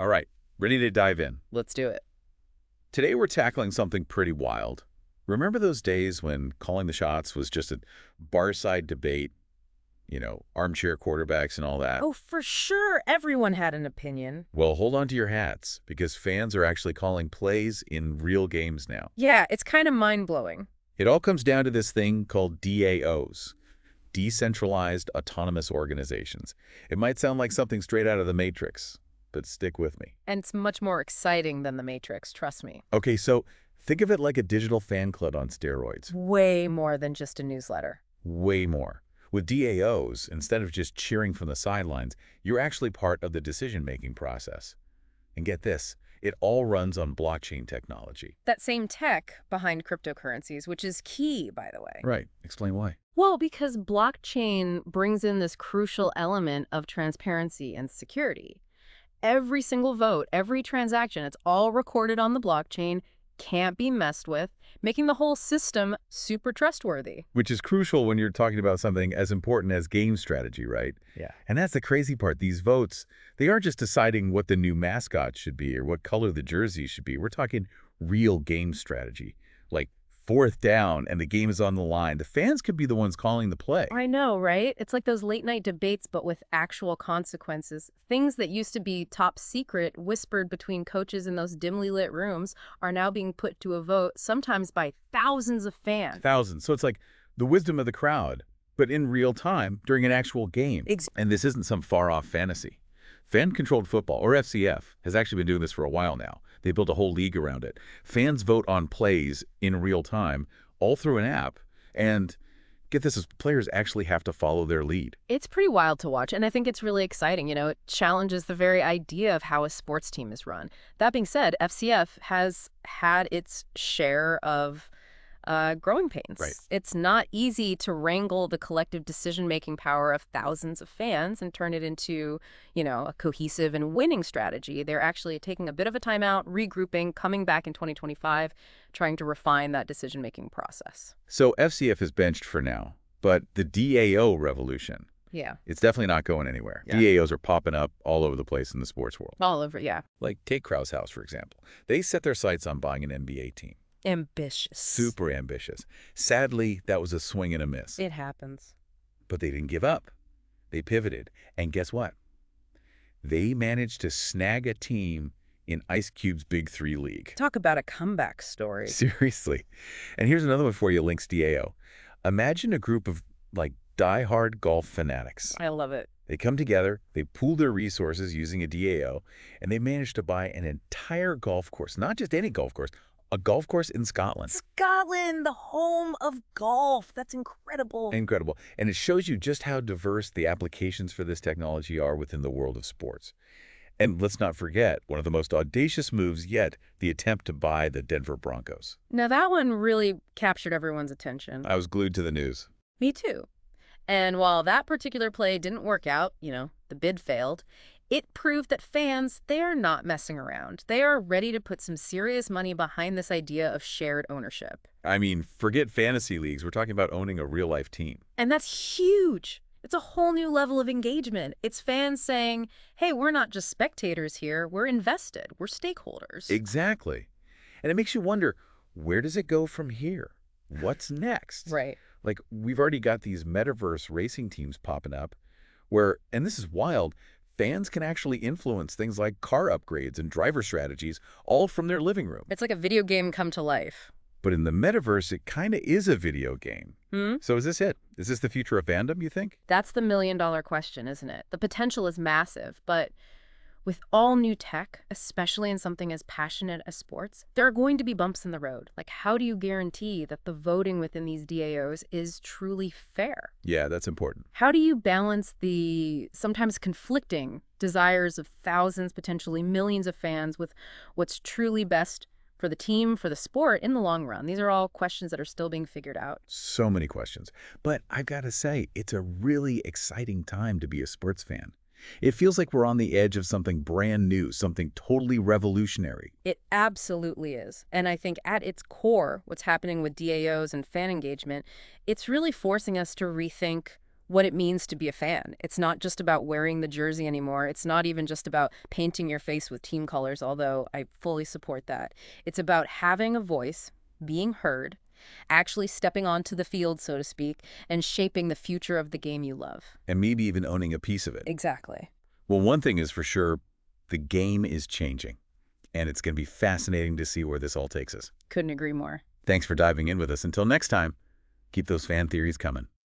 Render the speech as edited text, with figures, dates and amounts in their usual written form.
All right, ready to dive in. Let's do it. Today we're tackling something pretty wild. Remember those days when calling the shots was just a bar-side debate, armchair quarterbacks and all that? Oh, for sure, everyone had an opinion. Well, hold on to your hats, because fans are actually calling plays in real games now. Yeah, it's kind of mind-blowing. It all comes down to this thing called DAOs, Decentralized Autonomous Organizations. It might sound like something straight out of the Matrix, but stick with me. And it's much more exciting than The Matrix, trust me. Okay, so think of it like a digital fan club on steroids. Way more than just a newsletter. Way more. With DAOs, instead of just cheering from the sidelines, you're actually part of the decision-making process. And get this, it all runs on blockchain technology. That same tech behind cryptocurrencies, which is key, by the way. Right. Explain why. Well, because blockchain brings in this crucial element of transparency and security. Every single vote, every transaction, it's all recorded on the blockchain, can't be messed with, making the whole system super trustworthy. Which is crucial when you're talking about something as important as game strategy, right? Yeah. And that's the crazy part. These votes, they aren't just deciding what the new mascot should be or what color the jersey should be. We're talking real game strategy, like fourth down and the game is on the line. The fans could be the ones calling the play. I know, right? It's like those late-night debates, but with actual consequences. Things that used to be top secret, whispered between coaches in those dimly lit rooms, are now being put to a vote, sometimes by thousands of fans. Thousands. So it's like the wisdom of the crowd, but in real time during an actual game. And this isn't some far-off fantasy. Fan-controlled football, or FCF, has actually been doing this for a while now. They built a whole league around it. Fans vote on plays in real time, all through an app, and get this, players actually have to follow their lead. It's pretty wild to watch, and I think it's really exciting. It challenges the very idea of how a sports team is run. That being said, FCF has had its share of growing pains. Right. It's not easy to wrangle the collective decision-making power of thousands of fans and turn it into, a cohesive and winning strategy. They're actually taking a bit of a timeout, regrouping, coming back in 2025, trying to refine that decision-making process. So FCF is benched for now, but the DAO revolution, Yeah. it's definitely not going anywhere. Yeah. DAOs are popping up all over the place in the sports world. All over, yeah. Like take Krause House, for example. They set their sights on buying an NBA team. Ambitious. Super ambitious. Sadly, that was a swing and a miss. It happens. But they didn't give up. They pivoted. And guess what? They managed to snag a team in Ice Cube's Big Three League. Talk about a comeback story. Seriously. And here's another one for you, links DAO. Imagine a group of, die-hard golf fanatics. I love it. They come together, they pool their resources using a DAO, and they manage to buy an entire golf course. Not just any golf course, a golf course in Scotland. Scotland, the home of golf. That's incredible. Incredible. And it shows you just how diverse the applications for this technology are within the world of sports. And let's not forget, one of the most audacious moves yet, the attempt to buy the Denver Broncos. Now, that one really captured everyone's attention. I was glued to the news. Me too. And while that particular play didn't work out, the bid failed, it proved that fans, they are not messing around. They are ready to put some serious money behind this idea of shared ownership. I mean, forget fantasy leagues. We're talking about owning a real-life team. And that's huge. It's a whole new level of engagement. It's fans saying, hey, we're not just spectators here. We're invested. We're stakeholders. Exactly. And it makes you wonder, where does it go from here? What's next? Right. We've already got these metaverse racing teams popping up where, and this is wild, fans can actually influence things like car upgrades and driver strategies all from their living room. It's like a video game come to life. But in the metaverse, it kind of is a video game. So is this it? Is this the future of fandom, you think? That's the million-dollar question, isn't it? The potential is massive, but with all new tech, especially in something as passionate as sports, there are going to be bumps in the road. How do you guarantee that the voting within these DAOs is truly fair? Yeah, that's important. How do you balance the sometimes conflicting desires of thousands, potentially millions of fans with what's truly best for the team, for the sport in the long run? These are all questions that are still being figured out. So many questions. But I've got to say, it's a really exciting time to be a sports fan. It feels like we're on the edge of something brand new, something totally revolutionary. It absolutely is. And I think at its core, what's happening with DAOs and fan engagement, it's really forcing us to rethink what it means to be a fan. It's not just about wearing the jersey anymore. It's not even just about painting your face with team colors, although I fully support that. It's about having a voice, being heard, actually stepping onto the field, so to speak, and shaping the future of the game you love. And maybe even owning a piece of it. Exactly. Well, one thing is for sure, the game is changing. And it's going to be fascinating to see where this all takes us. Couldn't agree more. Thanks for diving in with us. Until next time, keep those fan theories coming.